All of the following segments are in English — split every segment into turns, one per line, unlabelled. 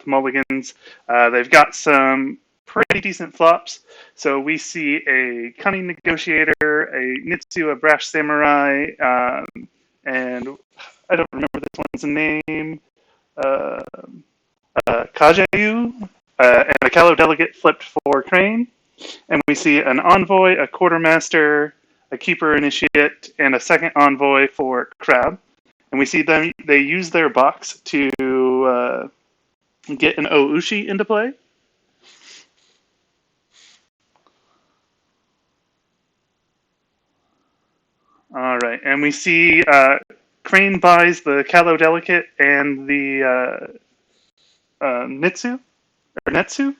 mulligans. They've got some pretty decent flops. So we see a cunning negotiator, a Nitsu, a brash samurai, and I don't remember this one's name. Uh, Kajayu, and a Callow delegate flipped for Crane. And we see an envoy, a quartermaster, a keeper initiate, and a second envoy for Crab. And we see them, they use their box to get an Oushi into play. All right, and we see Crane buys the Callow delegate and the Nitsu, or Netsu.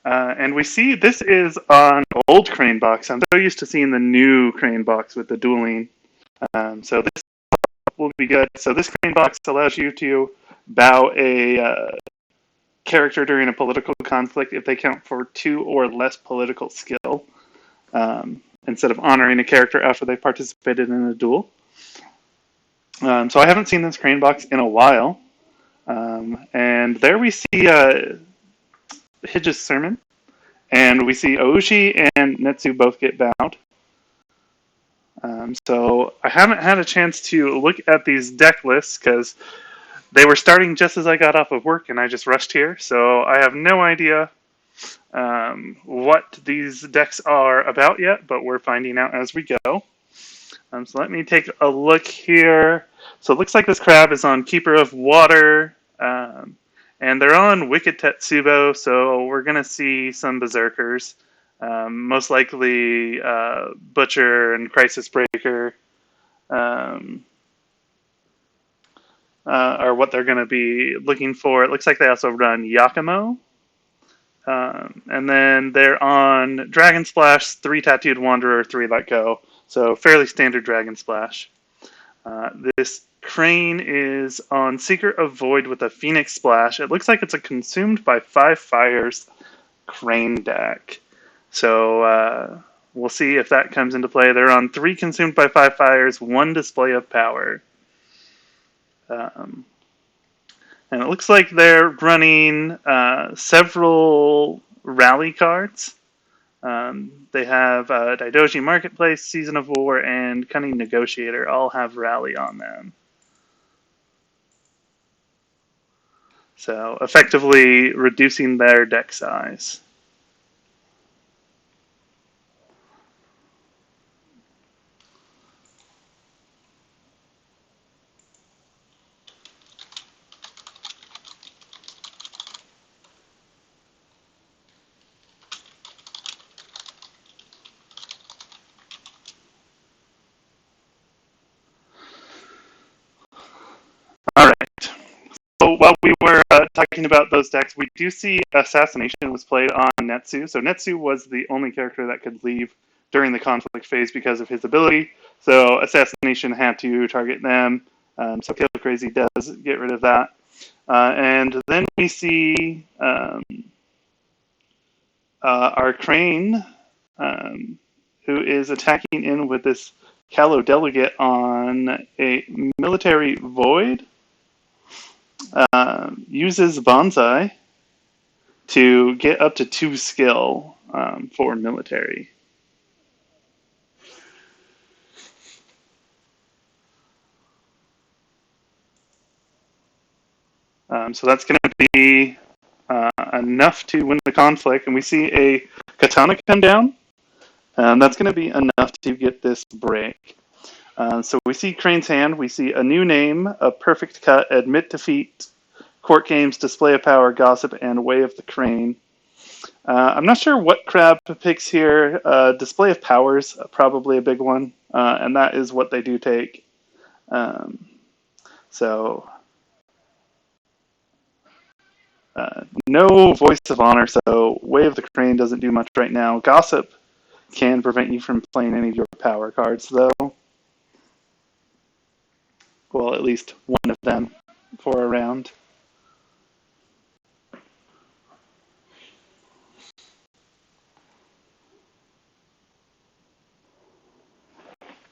And we see this is on old Crane box. I'm so used to seeing the new Crane box with the dueling. So this will be good. So this Crane box allows you to bow a character during a political conflict if they count for 2 or less political skill, instead of honoring a character after they participated in a duel. So I haven't seen this Crane box in a while. And there we see Hidge's sermon. And we see Oushi and Netsu both get bound. So I haven't had a chance to look at these deck lists because they were starting just as I got off of work and I just rushed here. So I have no idea what these decks are about yet, but we're finding out as we go. So let me take a look here. So it looks like this Crab is on Keeper of Water, and they're on Wicked Tetsubo, so we're going to see some Berserkers. Most likely Butcher and Crisis Breaker are what they're going to be looking for. It looks like they also run Yakumo. And then they're on Dragon Splash, 3 Tattooed Wanderer, 3 Let Go. So fairly standard Dragon Splash. This Crane is on Seeker of Void with a Phoenix Splash. It looks like it's a Consumed by 5 Fires Crane deck. So we'll see if that comes into play. They're on 3 Consumed by 5 Fires, 1 Display of Power. And it looks like they're running several rally cards. They have Daidoji Marketplace, Season of War, and Cunning Negotiator all have rally on them. So effectively reducing their deck size. All right. So while we were talking about those decks, we do see Assassination was played on Netsu. So Netsu was the only character that could leave during the conflict phase because of his ability. So Assassination had to target them. So Killcrazy does get rid of that. And then we see our Crane, who is attacking in with this Callow delegate on a military void. Uses Bonsai to get up to 2 skill for military. So that's going to be enough to win the conflict. And we see a Katana come down. That's going to be enough to get this break. So we see Crane's hand. We see a new name, a perfect cut, admit defeat, court games, display of power, gossip, and way of the Crane. I'm not sure what Crab picks here. Display of powers, probably a big one, and that is what they do take. So no voice of honor, so way of the Crane doesn't do much right now. Gossip can prevent you from playing any of your power cards, though. Well, at least one of them for a round.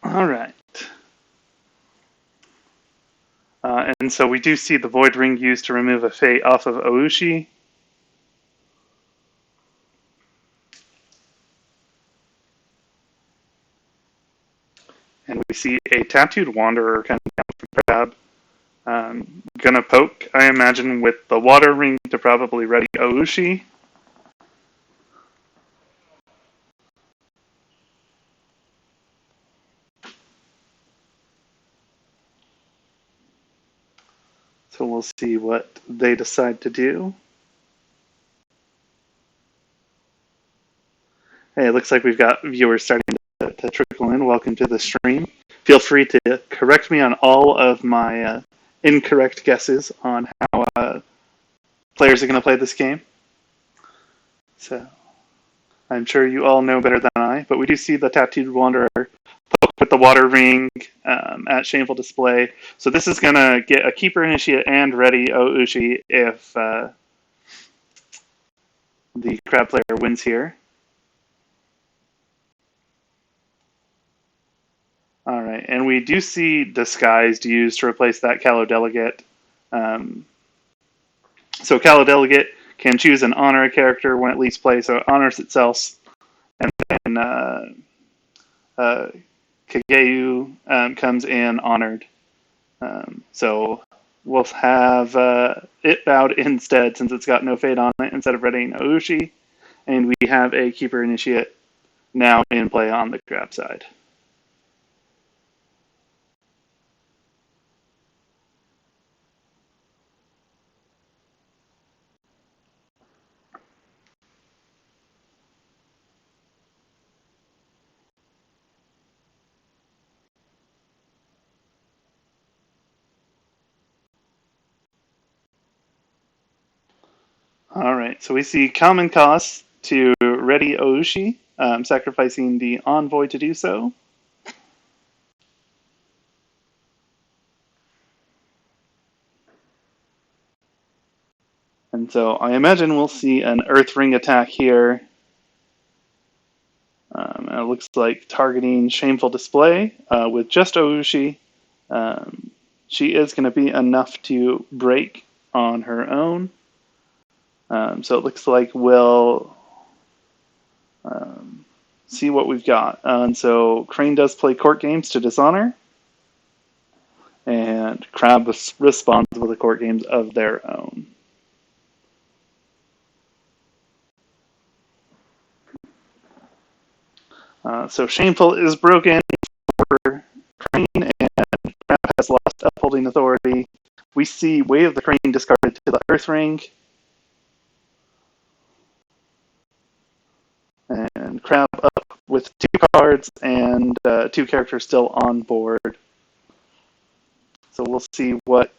All right. And And so we do see the Void Ring used to remove a Fate off of Oushi. And we see a Tattooed Wanderer coming down from Crab. Gonna poke, I imagine, with the Water Ring to probably ready Oushi. So we'll see what they decide to do. Hey, it looks like we've got viewers starting to trickle in. Welcome to the stream. Feel free to correct me on all of my incorrect guesses on how players are going to play this game. So I'm sure you all know better than I, but we do see the Tattooed Wanderer poke with the Water Ring at Shameful Display. So this is going to get a Keeper Initiate and ready Oushi if the Crab player wins here. All right, and we do see Disguised used to replace that Callow Delegate. So Callow Delegate can choose and honor a character when it leaves play, so it honors itself. And then Kageu comes in honored. So we'll have it bowed instead, since it's got no fate on it, instead of readying Oushi. And we have a Keeper Initiate now in play on the Crab side. All right, so we see common cost to ready Oushi, sacrificing the Envoy to do so. And so I imagine we'll see an Earth Ring attack here. It looks like targeting Shameful Display with just Oushi. She is going to be enough to break on her own. So it looks like we'll see what we've got. And so Crane does play Court Games to dishonor. And Crab responds with the Court Games of their own. So Shameful is broken for Crane, and Crab has lost upholding authority. We see Way of the Crane discarded to the Earth Ring. And Crab up with 2 cards and 2 characters still on board. So we'll see what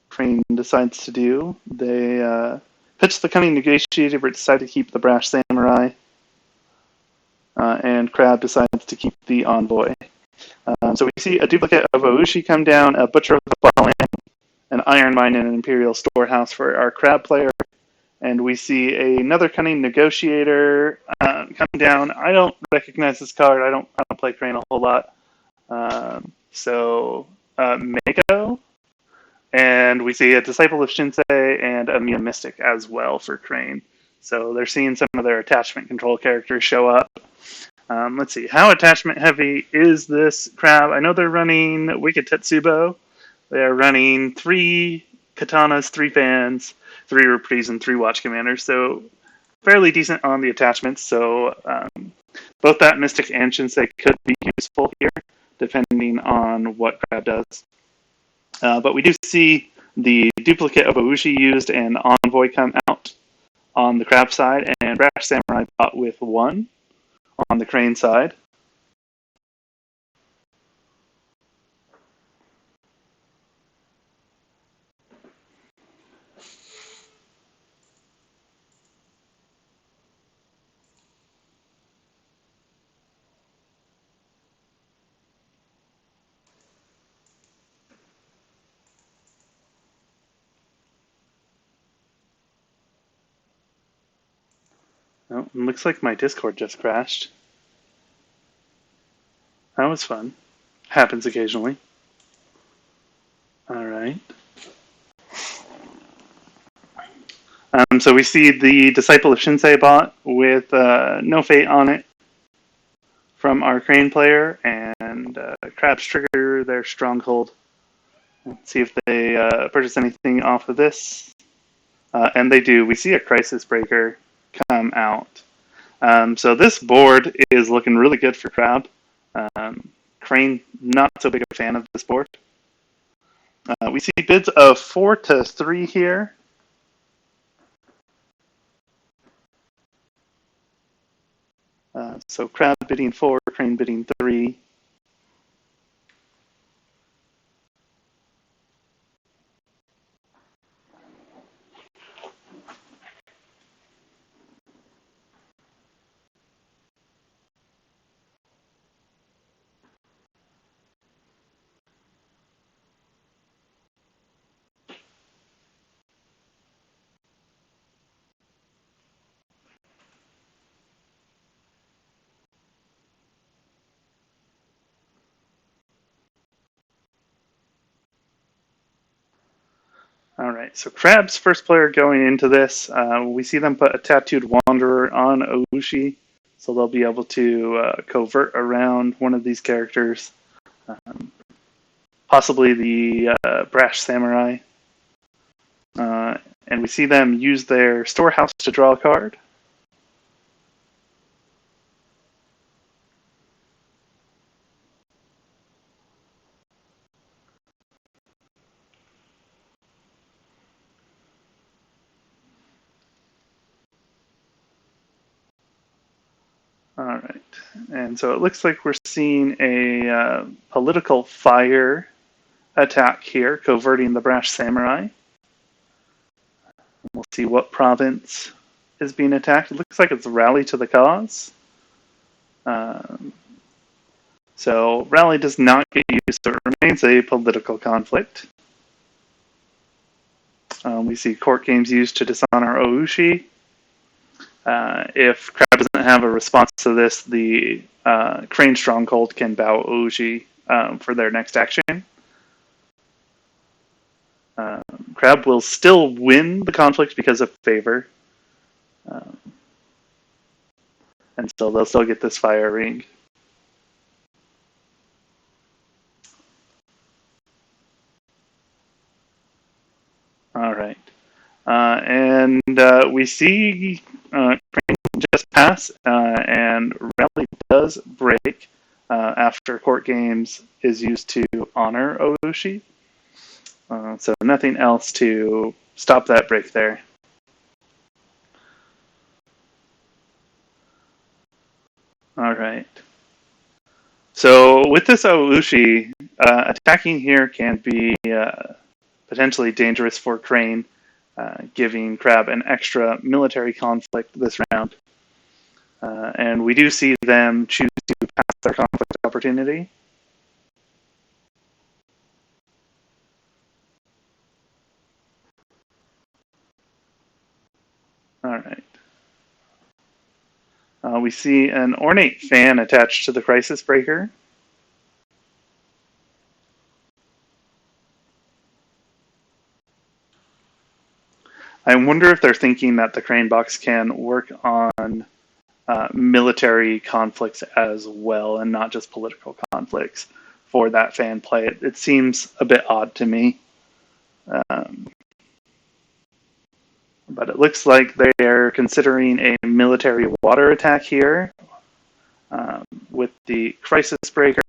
Crane decides to do. They pitch the Cunning Negotiator, but decide to keep the Brash Samurai. And Crab decides to keep the Envoy. So we see a duplicate of Oushi come down, a Butcher of the Fallen, an Iron Mine, and an Imperial Storehouse for our Crab player. And we see another Cunning Negotiator come down. I don't recognize this card. I don't play Crane a whole lot. Mako. And we see a Disciple of Shinsei and a Mia Mystic as well for Crane. So they're seeing some of their attachment control characters show up. Let's see. How attachment heavy is this Crab? I know they're running Wicked Tetsubo. They're running 3 Katanas, 3 Fans, 3 Reprise, and 3 Watch Commanders. So fairly decent on the attachments. So both that Mystic and Shinsei could be useful here, depending on what Crab does. But we do see the duplicate of Oushi used and Envoy come out on the Crab side, and Brash Samurai bought with 1 on the Crane side. Oh, it looks like my Discord just crashed. That was fun. Happens occasionally. All right. So we see the Disciple of Shinsei bot with no fate on it from our Crane player, and Crabs trigger their Stronghold. Let's see if they purchase anything off of this. And they do. We see a Crisis Breaker come out. So this board is looking really good for Crab. Crane, not so big a fan of this board. We see bids of 4 to 3 here. So Crab bidding 4, Crane bidding 3. All right, so Crab's first player going into this. We see them put a Tattooed Wanderer on Oushi, so they'll be able to covert around one of these characters, possibly the Brash Samurai. And we see them use their Storehouse to draw a card. All right, and so it looks like we're seeing a political fire attack here, coverting the Brash Samurai. We'll see what province is being attacked. It looks like it's Rally to the Cause. So Rally does not get used, so it remains a political conflict. We see court games used to dishonor Oushi. If Crab doesn't have a response to this, the Crane Stronghold can bow Oushi for their next action. Crab will still win the conflict because of favor. And so they'll still get this fire ring. All right. And we see Crane just pass, and Rally does break after court games is used to honor Oushi. So nothing else to stop that break there. All right. So with this Oushi, attacking here can be potentially dangerous for Crane, giving Crab an extra military conflict this round. And we do see them choose to pass their conflict opportunity. All right. We see an ornate fan attached to the Crisis Breaker. I wonder if they're thinking that the Crane box can work on military conflicts as well, and not just political conflicts for that fan play. It seems a bit odd to me. But it looks like they're considering a military water attack here with the Crisis Breaker.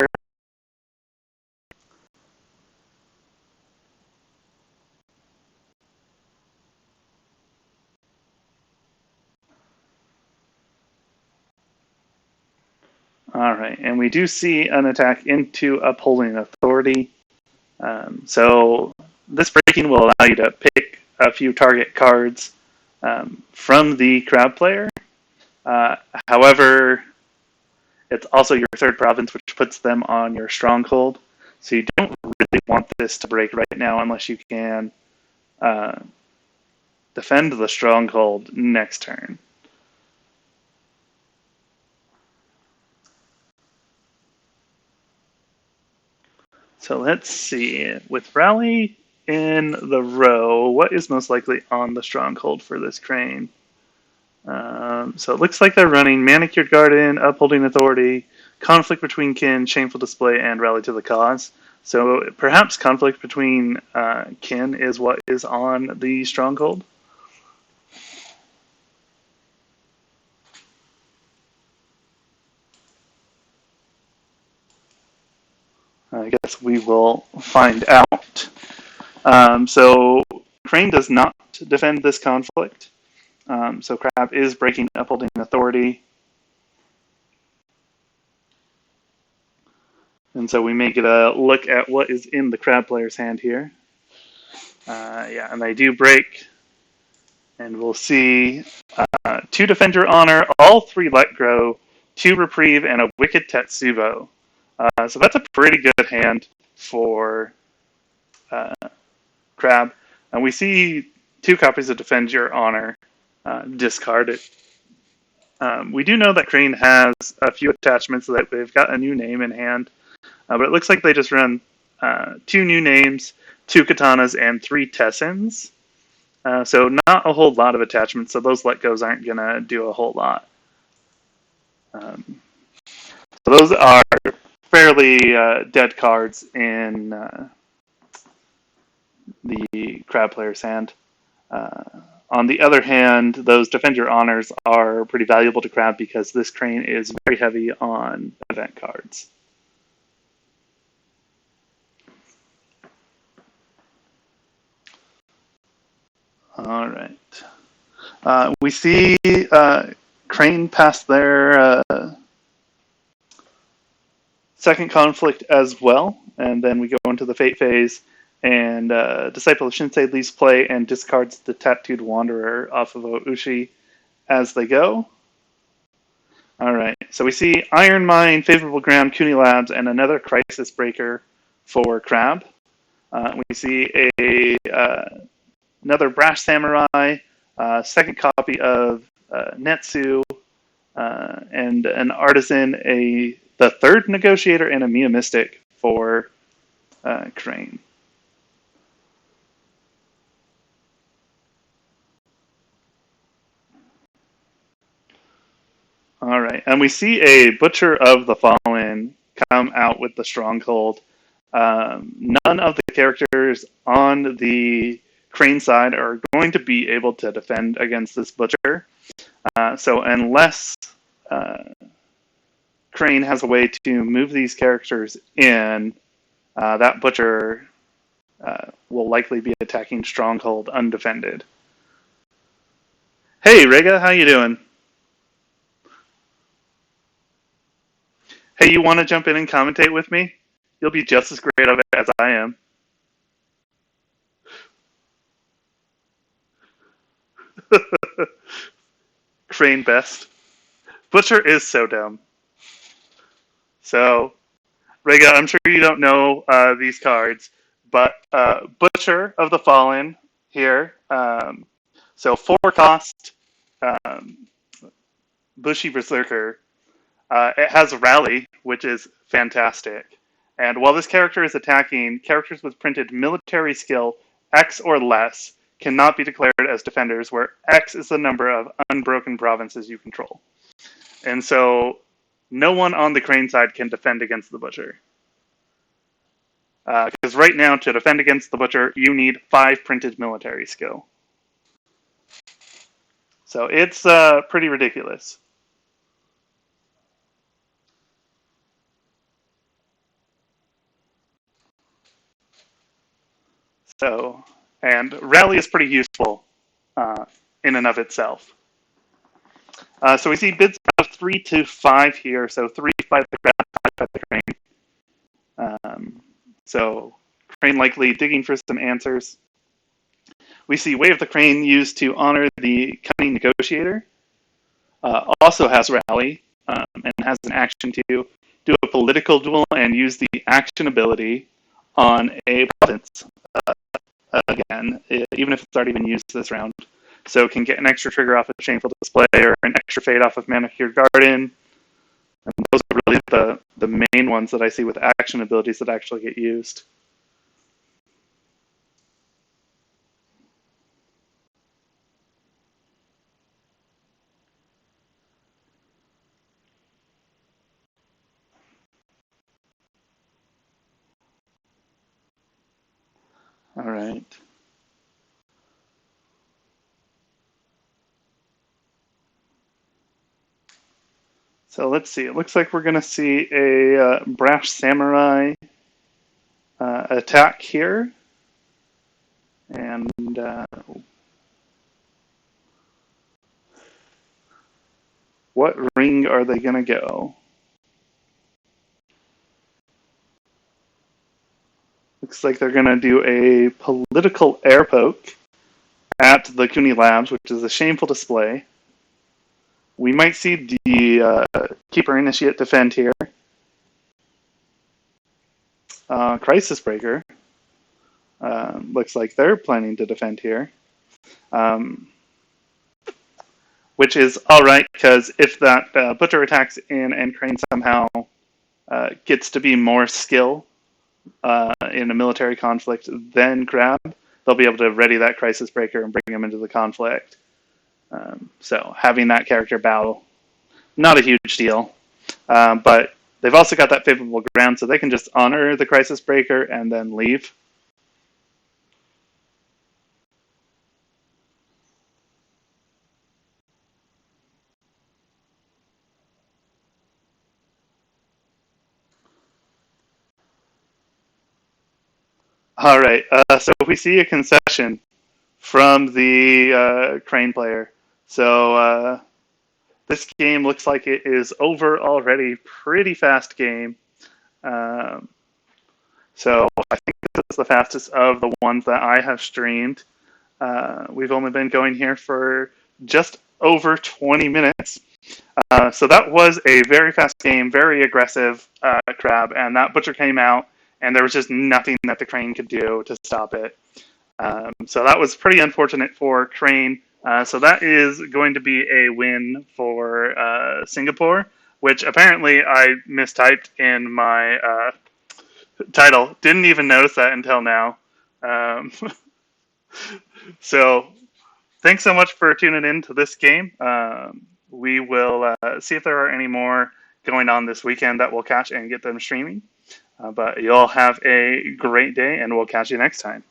All right, and we do see an attack into Upholding Authority. So this breaking will allow you to pick a few target cards from the Crab player. However, it's also your third province, which puts them on your Stronghold. So you don't really want this to break right now unless you can defend the Stronghold next turn. So let's see. With Rally in the row, what is most likely on the stronghold for this crane? So it looks like they're running Manicured Garden, Upholding Authority, Conflict Between Kin, Shameful Display, and Rally to the Cause. So perhaps conflict between kin is what is on the stronghold. I guess we will find out. So Crane does not defend this conflict. So Crab is breaking Upholding Authority. And so we may get a look at what is in the Crab player's hand here. Yeah, and they do break. And we'll see 2 Defend Your Honor, all 3 Let Go, 2 Reprieve, and a Wicked Tetsubo. So that's a pretty good hand for Crab. And we see 2 copies of Defend Your Honor discarded. We do know that Crane has a few attachments, so that they've got a new name in hand. But it looks like they just run 2 new names, 2 Katanas, and 3 Tessens. So not a whole lot of attachments, so those let goes aren't going to do a whole lot. So those are fairly dead cards in the Crab player's hand. On the other hand, those Defend Your Honors are pretty valuable to Crab because this Crane is very heavy on event cards. All right. We see Crane pass their second conflict as well, and then we go into the Fate phase, and Disciple of Shinsei leaves play and discards the Tattooed Wanderer off of Oushi as they go. All right, so we see Iron Mine, Favorable Ground, Kuni Labs, and another Crisis Breaker for Crab. We see another Brash Samurai, second copy of Netsu, and an Artisan, the third Negotiator, and a Mia Mystic for Crane. All right, and we see a Butcher of the Fallen come out with the Stronghold. None of the characters on the Crane side are going to be able to defend against this Butcher. So unless Crane has a way to move these characters in, that Butcher will likely be attacking Stronghold undefended. Hey, Rega, how you doing? Hey, you want to jump in and commentate with me? You'll be just as great of it as I am. Crane best. Butcher is so dumb. So, Rega, I'm sure you don't know these cards, but Butcher of the Fallen here. So 4 cost Bushy Berserker. It has Rally, which is fantastic. And while this character is attacking, characters with printed military skill X or less cannot be declared as defenders, where X is the number of unbroken provinces you control. And so no one on the Crane side can defend against the Butcher. Because right now, to defend against the Butcher, you need 5 printed military skill. So it's pretty ridiculous. So, and Rally is pretty useful in and of itself. So we see bids of 3 to 5 here. So 3 fight the Crab, 5 fight the Crane. So Crane likely digging for some answers. We see Way of the Crane used to honor the Cunning Negotiator. Also has Rally and has an action to do a political duel and use the action ability on a province. Again, even if it's already been used this round. So can get an extra trigger off of Shameful Display or an extra fade off of Manicured Garden. And those are really really the main ones that I see with action abilities that actually get used. All right. So let's see. It looks like we're going to see a brash samurai attack here, and what ring are they going to go? Looks like they're going to do a political air poke at the Cooney Labs, which is a shameful display. We might see the Keeper Initiate defend here. Crisis Breaker. Looks like they're planning to defend here. Which is alright, because if that Butcher attacks in and Crane somehow gets to be more skill in a military conflict than Crab, they'll be able to ready that Crisis Breaker and bring him into the conflict. So having that character battle, not a huge deal. But they've also got that favorable ground, so they can just honor the Crisis Breaker and then leave. All right, so we see a concession from the Crane player. So this game looks like it is over already. Pretty fast game. Um, so I think this is the fastest of the ones that I have streamed. We've only been going here for just over 20 minutes. So that was a very fast game, very aggressive Crab, and that Butcher came out, and there was just nothing that the Crane could do to stop it. So that was pretty unfortunate for Crane. So that is going to be a win for Singapore, which apparently I mistyped in my title. Didn't even notice that until now. Um, so thanks so much for tuning in to this game. We will see if there are any more going on this weekend that we'll catch and get them streaming. But you all have a great day, and we'll catch you next time.